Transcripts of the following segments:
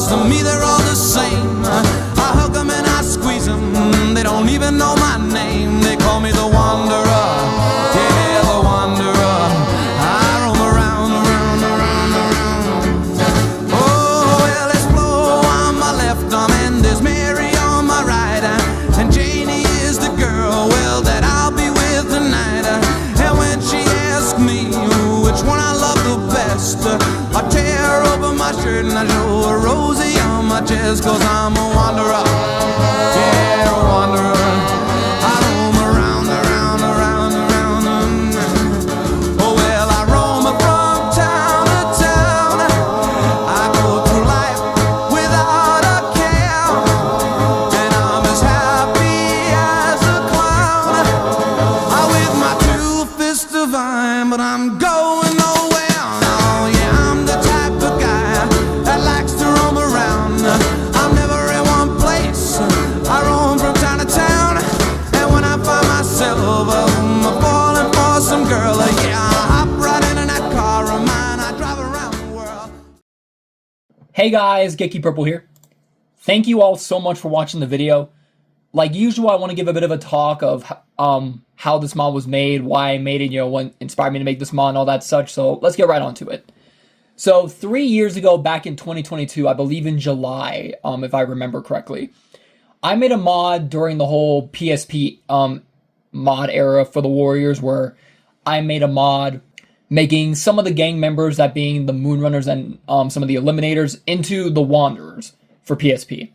to me they're all the same. I hug them and I squeeze them, they don't even know my name. They call me the Wanderer, yeah, the Wanderer. I roam around, around, around, around. Oh, well, there's Flo on my left arm and there's Mary on my right, and Janie is the girl, well, that I'll be with tonight. And when she asks me which one I love the best, I tear open my shirt and I show a Rosie on my chest, 'cause I'm a wanderer, yeah, a wanderer. I roam around, around, around, around. Oh, well, I roam from town to town. I go through life without a care, and I'm as happy as a clown. I with my two fists divine, but I'm going nowhere. Oh, yeah, I'm the type of guy that likes to roam around. I'm never in one place, I roam from town to town. And when I find myself falling for some girl, yeah, I hop right into that car of mine. I drive around the world. Hey guys, Geeky Purple here. Thank you all so much for watching the video. Like usual, I want to give a bit of a talk of how this mod was made, why I made it, what inspired me to make this mod and all that such. So let's get right on to it. So 3 years ago, back in 2022, I believe in July, if I remember correctly, I made a mod during the whole PSP mod era for the Warriors, where I made a mod making some of the gang members, that being the Moonrunners and some of the Eliminators, into the Wanderers for PSP.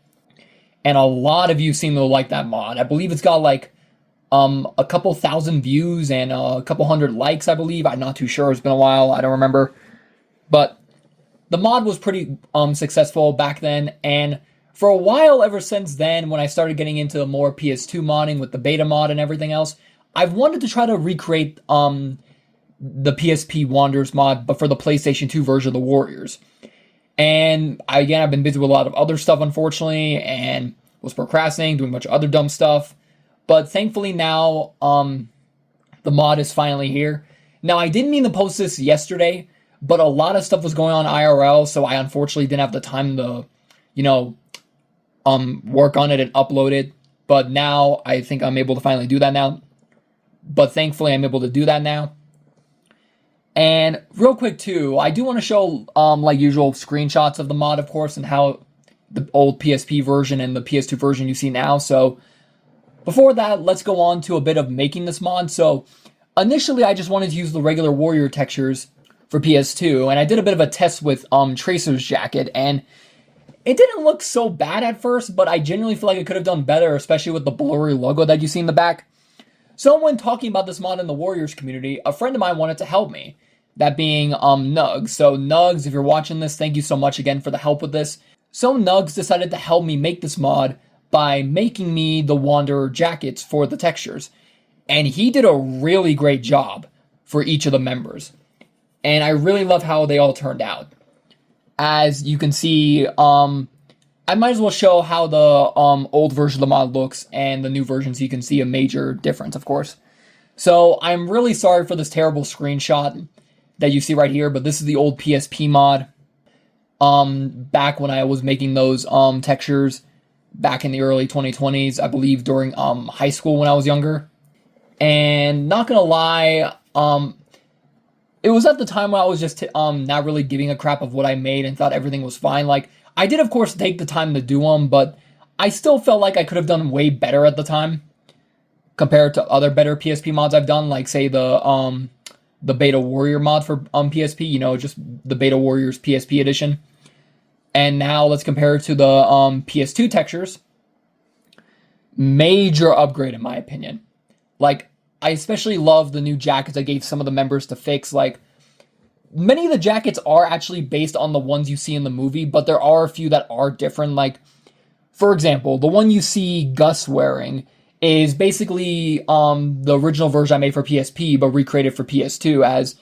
And a lot of you seem to like that mod. I believe it's got like a couple thousand views and a couple hundred likes, I believe. I'm not too sure. It's been a while. I don't remember. But the mod was pretty successful back then. And for a while, ever since then, when I started getting into more PS2 modding with the beta mod and everything else, I've wanted to try to recreate the PSP Wanderers mod, but for the PlayStation 2 version of the Warriors. And I've been busy with a lot of other stuff, unfortunately, and was procrastinating, doing a bunch of other dumb stuff. But thankfully now, the mod is finally here. Now, I didn't mean to post this yesterday, but a lot of stuff was going on IRL, so I unfortunately didn't have the time to, work on it and upload it. But now, I think I'm able to finally do that now. But thankfully, I'm able to do that now. And real quick too, I do want to show, like usual, screenshots of the mod, of course, and how the old PSP version and the PS2 version you see now. So before that, let's go on to a bit of making this mod. So initially, I just wanted to use the regular Warrior textures for PS2, and I did a bit of a test with Tracer's jacket, and it didn't look so bad at first, but I genuinely feel like it could have done better, especially with the blurry logo that you see in the back. So when talking about this mod in the Warriors community, a friend of mine wanted to help me. That being Nugs. So Nugs, if you're watching this, thank you so much again for the help with this. So Nugs decided to help me make this mod by making me the Wanderer jackets for the textures. And he did a really great job for each of the members. And I really love how they all turned out. As you can see, I might as well show how the old version of the mod looks and the new version, so you can see a major difference, of course. So I'm really sorry for this terrible screenshot that you see right here, but this is the old PSP mod. Back when I was making those textures back in the early 2020s, I believe during high school when I was younger. And not gonna lie, it was at the time when I was just not really giving a crap of what I made and thought everything was fine. Like, I did, of course, take the time to do them, but I still felt like I could have done way better at the time compared to other better PSP mods I've done, like, say, the Beta Warrior mod for PSP, just the Beta Warriors PSP edition. And now let's compare it to the PS2 textures. Major upgrade, in my opinion. Like, I especially love the new jackets I gave some of the members to fix. Like, many of the jackets are actually based on the ones you see in the movie, but there are a few that are different. Like, for example, the one you see Gus wearing is basically the original version I made for PSP, but recreated for PS2, as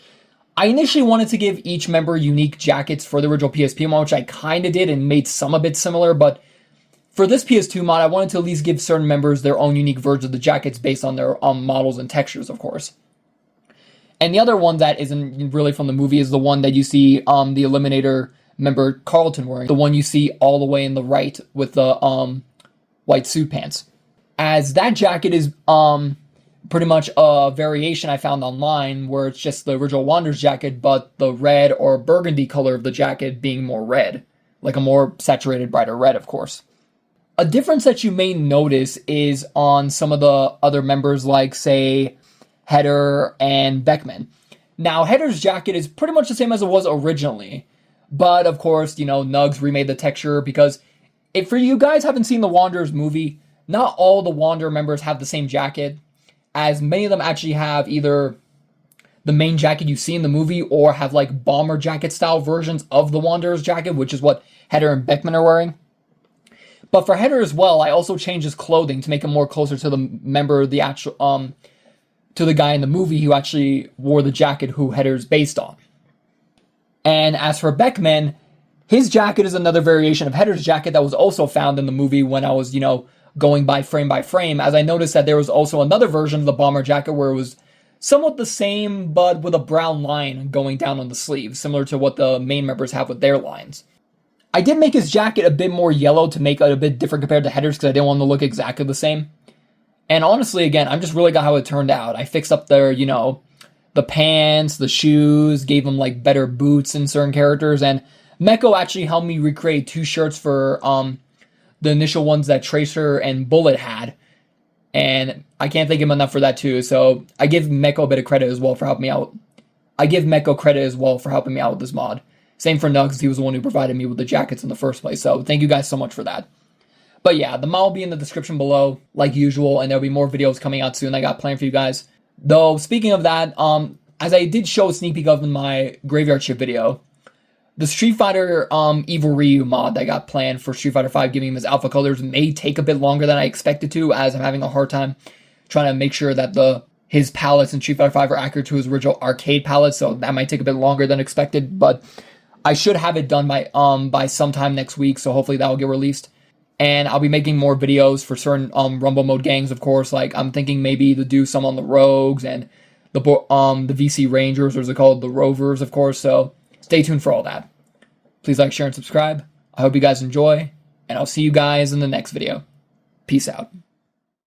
I initially wanted to give each member unique jackets for the original PSP mod, which I kind of did and made some a bit similar, but for this PS2 mod, I wanted to at least give certain members their own unique versions of the jackets based on their models and textures, of course. And the other one that isn't really from the movie is the one that you see the Eliminator member Carlton wearing, the one you see all the way in the right with the white suit pants. As that jacket is pretty much a variation I found online where it's just the original Wanderers jacket, but the red or burgundy color of the jacket being more red, like a more saturated, brighter red, of course. A difference that you may notice is on some of the other members, like, say, Header and Beckman. Now, Header's jacket is pretty much the same as it was originally, but of course, you know, Nugs remade the texture because if for you guys haven't seen the Wanderers movie, not all the Wanderer members have the same jacket, as many of them actually have either the main jacket you see in the movie or have like bomber jacket style versions of the Wanderer's jacket, which is what Header and Beckman are wearing. But for Header as well, I also changed his clothing to make him more closer to the member, the actual, to the guy in the movie who actually wore the jacket who Header's based on. And as for Beckman, his jacket is another variation of Header's jacket that was also found in the movie when I was, you know, going by frame, as I noticed that there was also another version of the bomber jacket where it was somewhat the same, but with a brown line going down on the sleeve, similar to what the main members have with their lines. I did make his jacket a bit more yellow to make it a bit different compared to Header's because I didn't want to look exactly the same. And honestly, again, I'm just really glad how it turned out. I fixed up their, you know, the pants, the shoes, gave them like better boots in certain characters, and Meko actually helped me recreate 2 shirts for the initial ones that Tracer and Bullet had, and I can't thank him enough for that too. So I give Meko a bit of credit as well for helping me out. I give Meko credit as well for helping me out with this mod. Same for Nugs, he was the one who provided me with the jackets in the first place, so thank you guys so much for that. But yeah, the mod will be in the description below, like usual, and there'll be more videos coming out soon I got planned for you guys. Though, speaking of that, as I did show a sneak peek of in my Graveyard Shift video, the Street Fighter Evil Ryu mod that I got planned for Street Fighter V, giving him his alpha colors, may take a bit longer than I expected to, as I'm having a hard time trying to make sure that his palettes in Street Fighter V are accurate to his original arcade palettes, so that might take a bit longer than expected, but I should have it done by sometime next week, so hopefully that will get released. And I'll be making more videos for certain Rumble Mode gangs, of course. Like, I'm thinking maybe to do some on the Rogues and the VC Rangers, or is it called the Rovers, of course. So stay tuned for all that. Please like, share, and subscribe. I hope you guys enjoy, and I'll see you guys in the next video. Peace out.